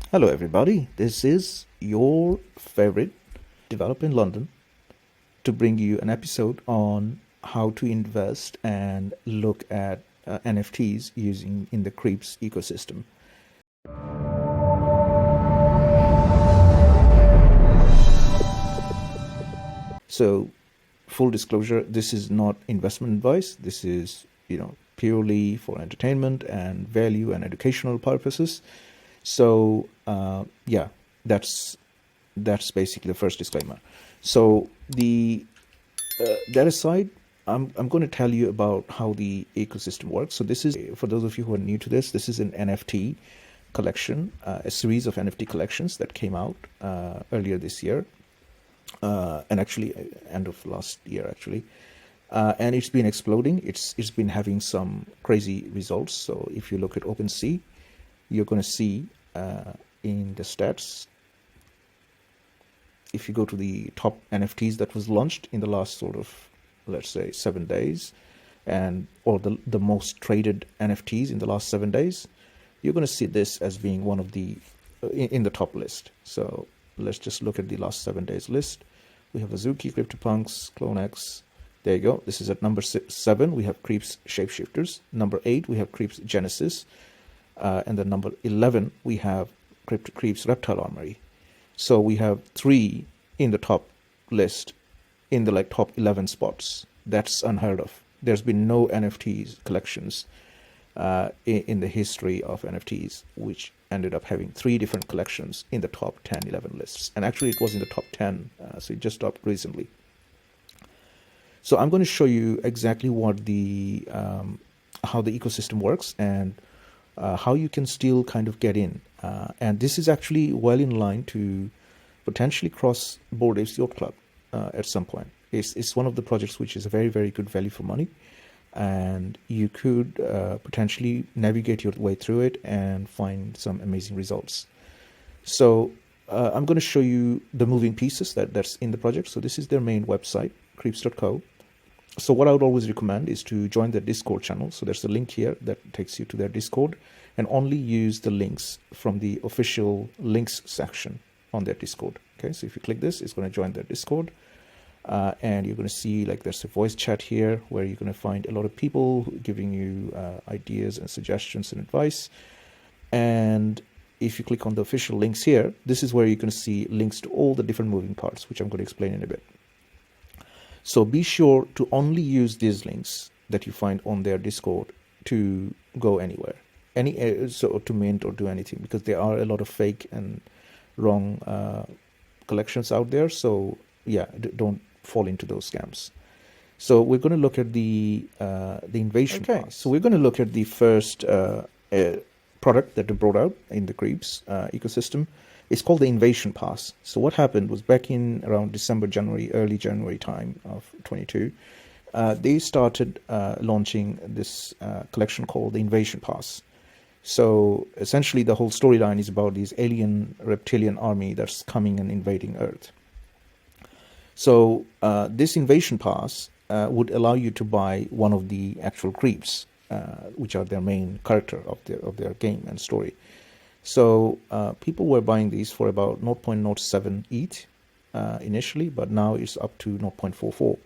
Hello everybody, this is your favorite developer in London to bring you an episode on how to invest and look at NFTs using in the Creepz ecosystem. So, full disclosure, this is not investment advice. This is, purely for entertainment and value and educational purposes. So, yeah, that's basically the first disclaimer. So that aside, I'm going to tell you about how the ecosystem works. So this is, for those of you who are new to this, this is an NFT collection, a series of NFT collections that came out earlier this year, and actually end of last year actually. And it's been exploding. It's been having some crazy results. So if you look at OpenSea, you're going to see in the stats, if you go to the top NFTs that was launched in the last sort of, let's say, 7 days, or the most traded NFTs in the last 7 days, you're going to see this as being one of the in the top list. So let's just look at the last 7 days list. We have Azuki, CryptoPunks, CloneX. There you go. This is at number 7. We have Creepz Shapeshifters. Number 8, we have Creepz Genesis. And then number 11, we have Creepz Reptile Armoury. So we have 3 in the top list, in the top 11 spots. That's unheard of. There's been no NFTs collections in the history of NFTs, which ended up having 3 different collections in the top 10, 11 lists. And actually it was in the top 10, so it just stopped recently. So I'm going to show you exactly what how the ecosystem works and how you can still kind of get in. And this is actually well in line to potentially cross Bored Apes Yacht Club at some point. It's one of the projects which is a very, very good value for money. And you could potentially navigate your way through it and find some amazing results. So I'm going to show you the moving pieces that's in the project. So this is their main website, creepz.co. So what I would always recommend is to join their Discord channel. So there's a link here that takes you to their Discord, and only use the links from the official links section on their Discord. Okay, so if you click this, it's going to join their Discord. And you're going to see there's a voice chat here where you're going to find a lot of people giving you ideas and suggestions and advice. And if you click on the official links here, this is where you're going to see links to all the different moving parts, which I'm going to explain in a bit. So be sure to only use these links that you find on their Discord to go anywhere, so to mint or do anything, because there are a lot of fake and wrong collections out there. So yeah, don't fall into those scams. So we're going to look at the invasion pass. So we're going to look at the first product that they brought out in the Creepz ecosystem. It's called the Invasion Pass. So what happened was, back in around December, January, early January time of 22, they started launching this collection called the Invasion Pass. So essentially the whole storyline is about this alien reptilian army that's coming and invading Earth. So this Invasion Pass would allow you to buy one of the actual Creepz, which are their main character of their game and story. So people were buying these for about 0.07 ETH initially, but now it's up to 0.44.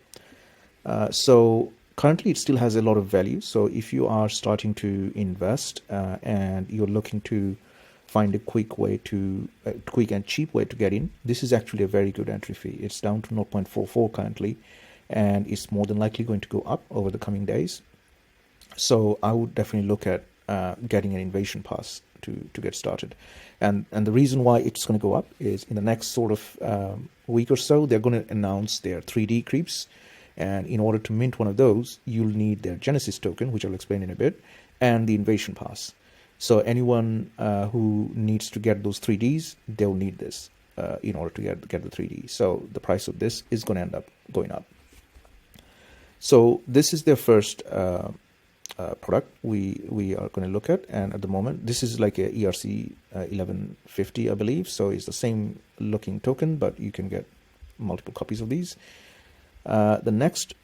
So currently it still has a lot of value. So if you are starting to invest and you're looking to find a quick and cheap way to get in, this is actually a very good entry fee. It's down to 0.44 currently, and it's more than likely going to go up over the coming days. So I would definitely look at getting an Invasion Pass to get started. And the reason why it's going to go up is, in the next sort of week or so, they're going to announce their 3D Creepz. And in order to mint one of those, you'll need their Genesis token, which I'll explain in a bit, and the Invasion Pass. So anyone who needs to get those 3Ds, they'll need this in order to get the 3D. So the price of this is going to end up going up. So this is their first product we are going to look at, and at the moment this is like a ERC 1150, I believe. So it's the same looking token, but you can get multiple copies of these. The next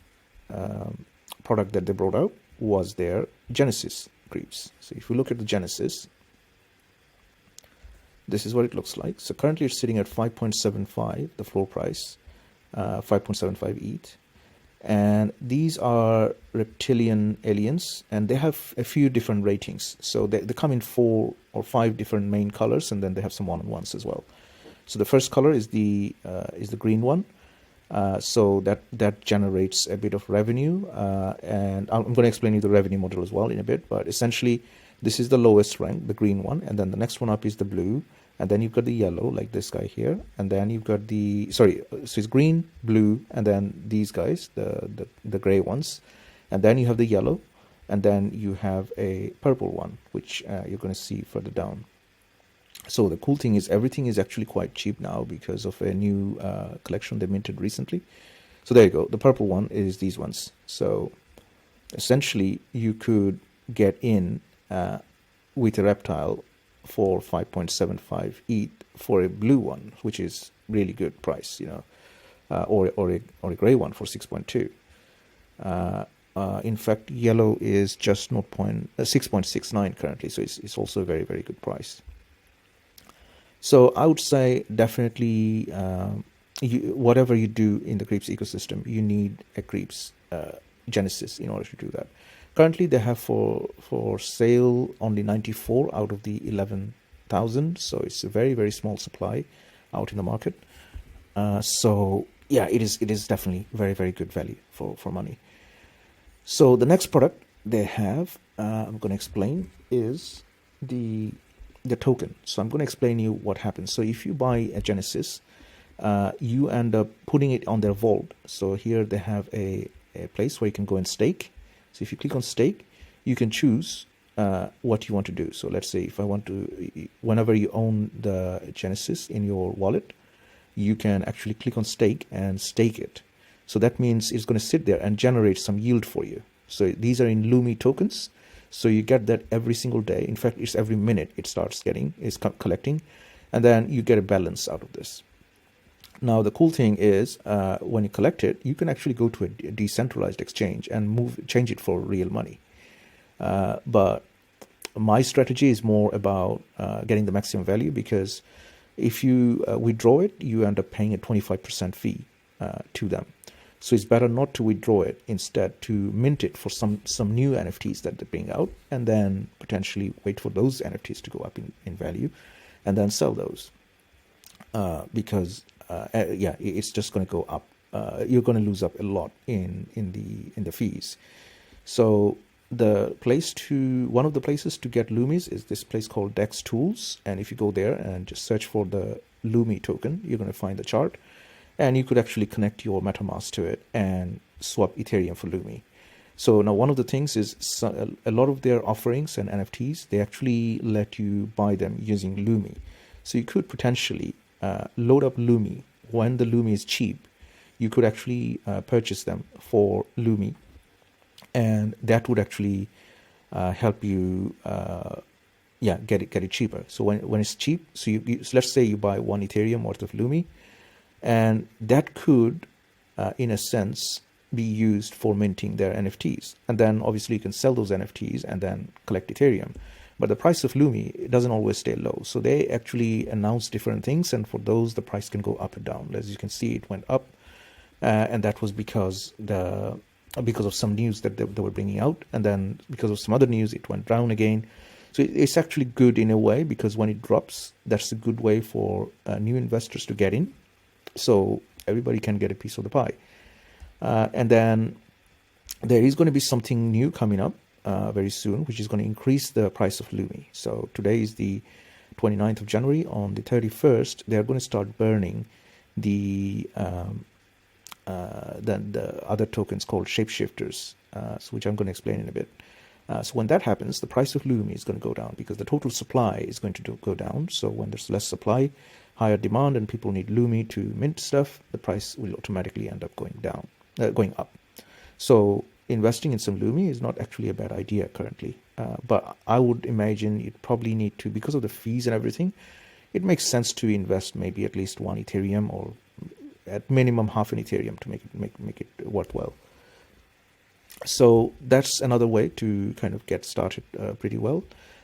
product that they brought out was their Genesis Creepz. So if we look at the Genesis, this is what it looks like. So currently it's sitting at 5.75, the floor price, 5.75 ETH. And these are reptilian aliens, and they have a few different ratings. So they come in 4 or 5 different main colors, and then they have some one-on-ones as well. So the first color is the green one. So that generates a bit of revenue, and I'm going to explain you the revenue model as well in a bit. But essentially, this is the lowest rank, the green one, and then the next one up is the blue, and then you've got the yellow, like this guy here, and then you've got so it's green, blue, and then these guys, the gray ones, and then you have the yellow, and then you have a purple one, which you're going to see further down. So the cool thing is everything is actually quite cheap now because of a new collection they minted recently. So there you go. The purple one is these ones. So essentially you could get in with a reptile for 5.75 ETH for a blue one, which is really good price, or a gray one for 6.2. In fact, yellow is just 6.69 currently, so it's also a very, very good price. So I would say definitely whatever you do in the Creepz ecosystem, you need a Creepz Genesis in order to do that. Currently, they have for sale only 94 out of the 11,000, so it's a very, very small supply out in the market. So yeah, it is definitely very, very good value for money. So the next product they have, I'm going to explain, is the token. So I'm going to explain you what happens. So if you buy a Genesis, you end up putting it on their vault. So here they have a place where you can go and stake. So if you click on stake, you can choose what you want to do. So let's say if I want to, whenever you own the Genesis in your wallet, you can actually click on stake and stake it. So that means it's going to sit there and generate some yield for you. So these are in Lumi tokens. So you get that every single day. In fact, it's every minute it starts collecting, and then you get a balance out of this. Now, the cool thing is when you collect it, you can actually go to a decentralized exchange and change it for real money. But my strategy is more about getting the maximum value, because if you withdraw it, you end up paying a 25% fee to them. So it's better not to withdraw it, instead to mint it for some new NFTs that they bring out, and then potentially wait for those NFTs to go up in value, and then sell those. Because it's just going to go up. You're going to lose up a lot in the fees. So one of the places to get Loomies is this place called Dex Tools, and if you go there and just search for the Loomie token, you're going to find the chart. And you could actually connect your MetaMask to it and swap Ethereum for Loomie. So now one of the things is a lot of their offerings and NFTs, they actually let you buy them using Loomie. So you could potentially load up Loomie when the Loomie is cheap. You could actually purchase them for Loomie, and that would actually help you get it cheaper. So when it's cheap, so so let's say you buy 1 Ethereum worth of Loomie, and that could, in a sense, be used for minting their NFTs. And then obviously you can sell those NFTs and then collect Ethereum. But the price of Loomie doesn't always stay low. So they actually announce different things, and for those, the price can go up and down. As you can see, it went up, and that was because of some news that they were bringing out. And then because of some other news, it went down again. So it's actually good in a way, because when it drops, that's a good way for new investors to get in. So everybody can get a piece of the pie. And then there is going to be something new coming up very soon, which is going to increase the price of Loomie. So today is the 29th of January. On the 31st, they're going to start burning the other tokens called Shapeshifters, which I'm going to explain in a bit. So when that happens, the price of Loomie is going to go down, because the total supply is going to go down. So when there's less supply, higher demand, and people need Loomie to mint stuff, the price will automatically end up going up. So investing in some Loomie is not actually a bad idea currently. But I would imagine you'd probably need to, because of the fees and everything, it makes sense to invest maybe at least 1 Ethereum, or at minimum half an Ethereum, to make it worthwhile. So that's another way to kind of get started pretty well.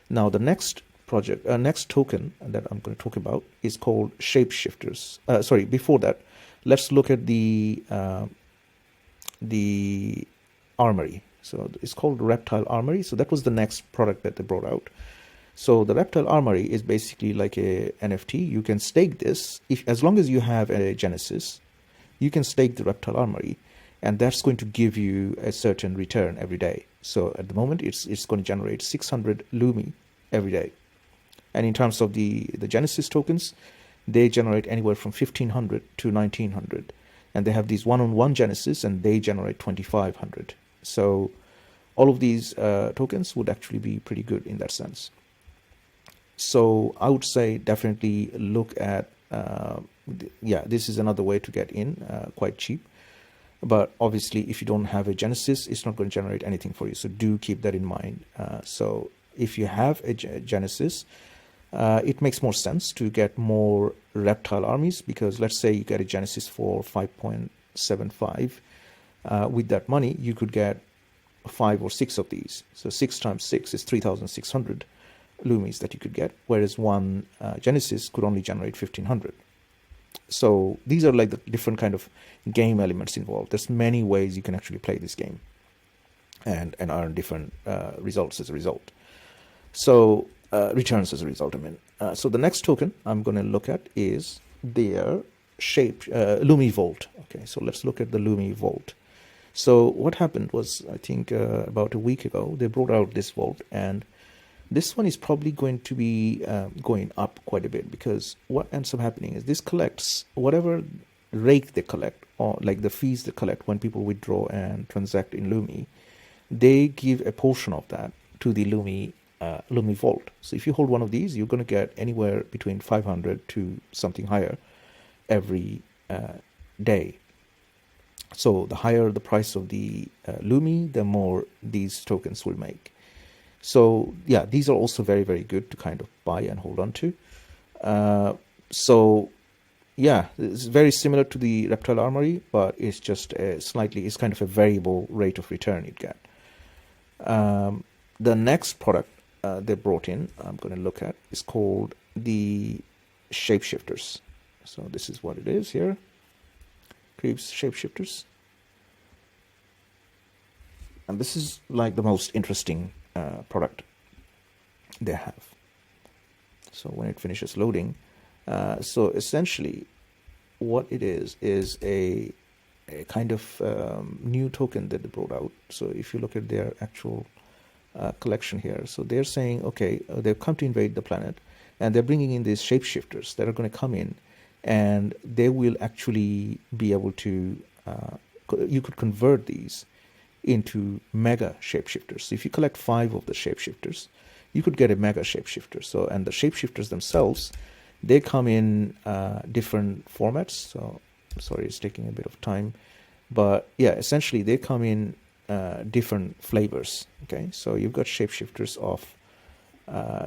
Now the next project, next token that I'm going to talk about is called Shapeshifters. Sorry, before that, let's look at the Armory. So it's called Reptile Armoury. So that was the next product that they brought out. So the Reptile Armoury is basically like a NFT. You can stake this as long as you have a Genesis. You can stake the Reptile Armoury, and that's going to give you a certain return every day. So at the moment, it's going to generate 600 Lumi every day. And in terms of the Genesis tokens, they generate anywhere from 1500 to 1900. And they have these one-on-one Genesis, and they generate 2500. So all of these tokens would actually be pretty good in that sense. So I would say definitely look at, this is another way to get in, quite cheap. But obviously, if you don't have a Genesis, it's not going to generate anything for you. So do keep that in mind. So if you have a Genesis, it makes more sense to get more reptile armies, because let's say you get a Genesis for 5.75. With that money, you could get 5 or 6 of these. So 6 times 6 is 3,600 Lumis that you could get, whereas one Genesis could only generate 1,500. So these are like the different kind of game elements involved. There's many ways you can actually play this game and earn different results as a result. So returns as a result, I mean. So the next token I'm going to look at is their Loom Vault. Okay, so let's look at the Loom Vault. So what happened was, I think about a week ago, they brought out this vault, and this one is probably going to be going up quite a bit, because what ends up happening is this collects whatever rake they collect, or like the fees they collect when people withdraw and transact in Lumi. They give a portion of that to the Loom Vault. So if you hold one of these, you're going to get anywhere between 500 to something higher every day. So the higher the price of the Lumi, the more these tokens will make. So yeah, these are also very, very good to kind of buy and hold on to. So yeah, it's very similar to the Reptile Armoury, but it's just it's kind of a variable rate of return you'd get. The next product they brought in, I'm going to look at, is called the Shapeshifters. So this is what it is here. Creepz Shapeshifters. And this is like the most interesting product they have. So when it finishes loading, so essentially what it is a kind of new token that they brought out. So if you look at their actual collection here, so they're saying, okay, they've come to invade the planet, and they're bringing in these shapeshifters that are going to come in, and they will actually be able to, you could convert these into mega shapeshifters. So if you collect 5 of the shapeshifters, you could get a mega shapeshifter. So, and the shapeshifters themselves, they come in different formats. So sorry, it's taking a bit of time, but yeah, essentially they come in different flavors. Okay, so you've got shapeshifters of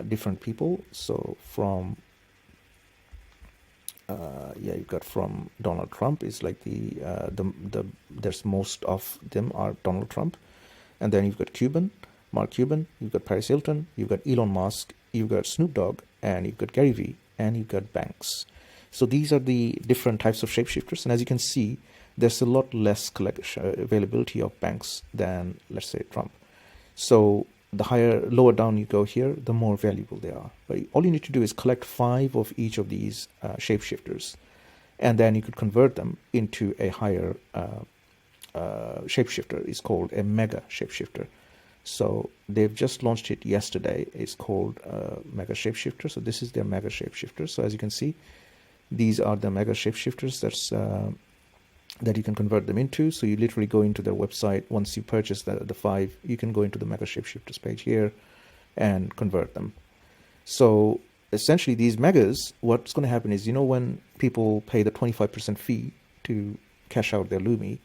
different people. So from you've got from Donald Trump is like there's most of them are Donald Trump, and then you've got Mark Cuban, you've got Paris Hilton, you've got Elon Musk, you've got Snoop Dogg, and you've got Gary Vee, and you've got Banks. So these are the different types of shapeshifters, and as you can see, there's a lot less availability of Banks than, let's say, Trump. So the lower down you go here, the more valuable they are. But all you need to do is collect 5 of each of these shapeshifters, and then you could convert them into a higher shapeshifter. It's called a mega shapeshifter. So they've just launched it yesterday. It's called mega shapeshifter. So this is their mega shapeshifter. So as you can see, these are the mega shapeshifters that you can convert them into. So you literally go into their website. Once you purchase the 5, you can go into the mega shapeshifters page here and convert them. So essentially these megas, what's going to happen is, when people pay the 25% fee to cash out their Lumi,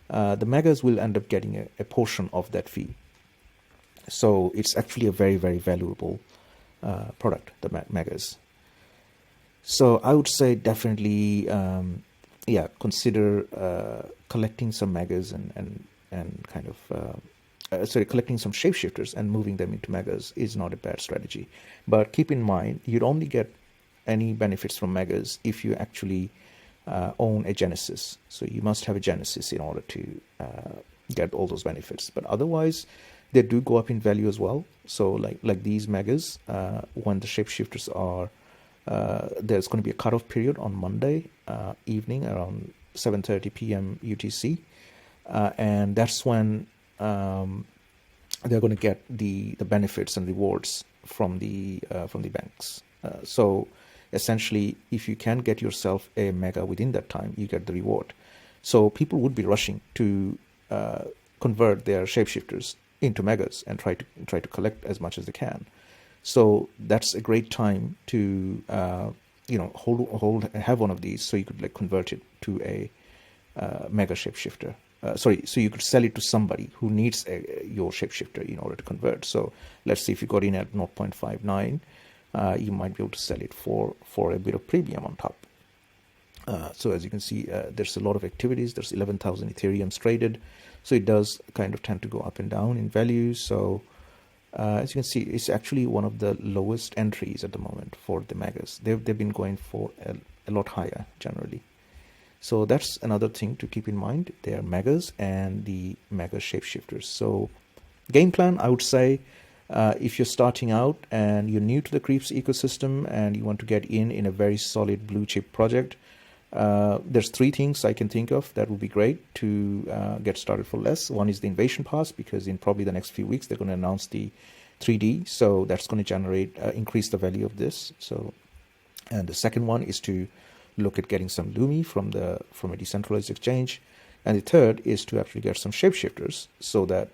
the megas will end up getting a portion of that fee. So it's actually a very, very valuable product, the megas. So I would say definitely, consider collecting some megas and kind of collecting some shapeshifters and moving them into megas is not a bad strategy. But keep in mind, you'd only get any benefits from megas if you actually own a Genesis. So you must have a Genesis in order to get all those benefits. But otherwise, they do go up in value as well. So like these megas, when the shapeshifters are, there's going to be a cutoff period on Monday evening around 7:30 p.m. UTC, and that's when they're going to get the benefits and rewards from the banks. So essentially, if you can get yourself a mega within that time, you get the reward. So people would be rushing to convert their shapeshifters into megas and try to collect as much as they can. So that's a great time to have one of these, so you could like convert it to a mega shapeshifter. So you could sell it to somebody who needs your shapeshifter in order to convert. So let's say if you got in at 0.59, you might be able to sell it for a bit of premium on top. So as you can see, there's a lot of activities. There's 11,000 Ethereums traded. So it does kind of tend to go up and down in value. So as you can see, it's actually one of the lowest entries at the moment for the megas. They've been going for a lot higher generally. So that's another thing to keep in mind. They are megas and the mega shapeshifters. So game plan, I would say, if you're starting out and you're new to the Creepz ecosystem and you want to get in a very solid blue chip project, there's three things I can think of that would be great to get started for less. One is the invasion pass, because in probably the next few weeks they're going to announce the 3D, so that's going to generate increase the value of this. So, and the second one is to look at getting some Lumi from a decentralized exchange, and the third is to actually get some shapeshifters so that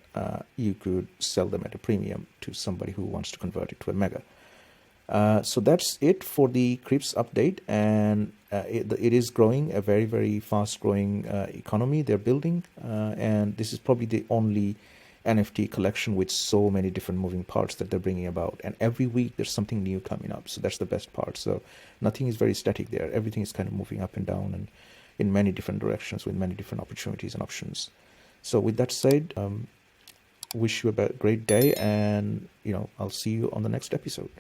you could sell them at a premium to somebody who wants to convert it to a mega. So that's it for the Creepz update, and it is growing, a very, very fast growing economy they're building, and this is probably the only NFT collection with so many different moving parts that they're bringing about, and every week there's something new coming up. So that's the best part. So nothing is very static there. Everything is kind of moving up and down and in many different directions with many different opportunities and options. So with that said, wish you a great day, and I'll see you on the next episode.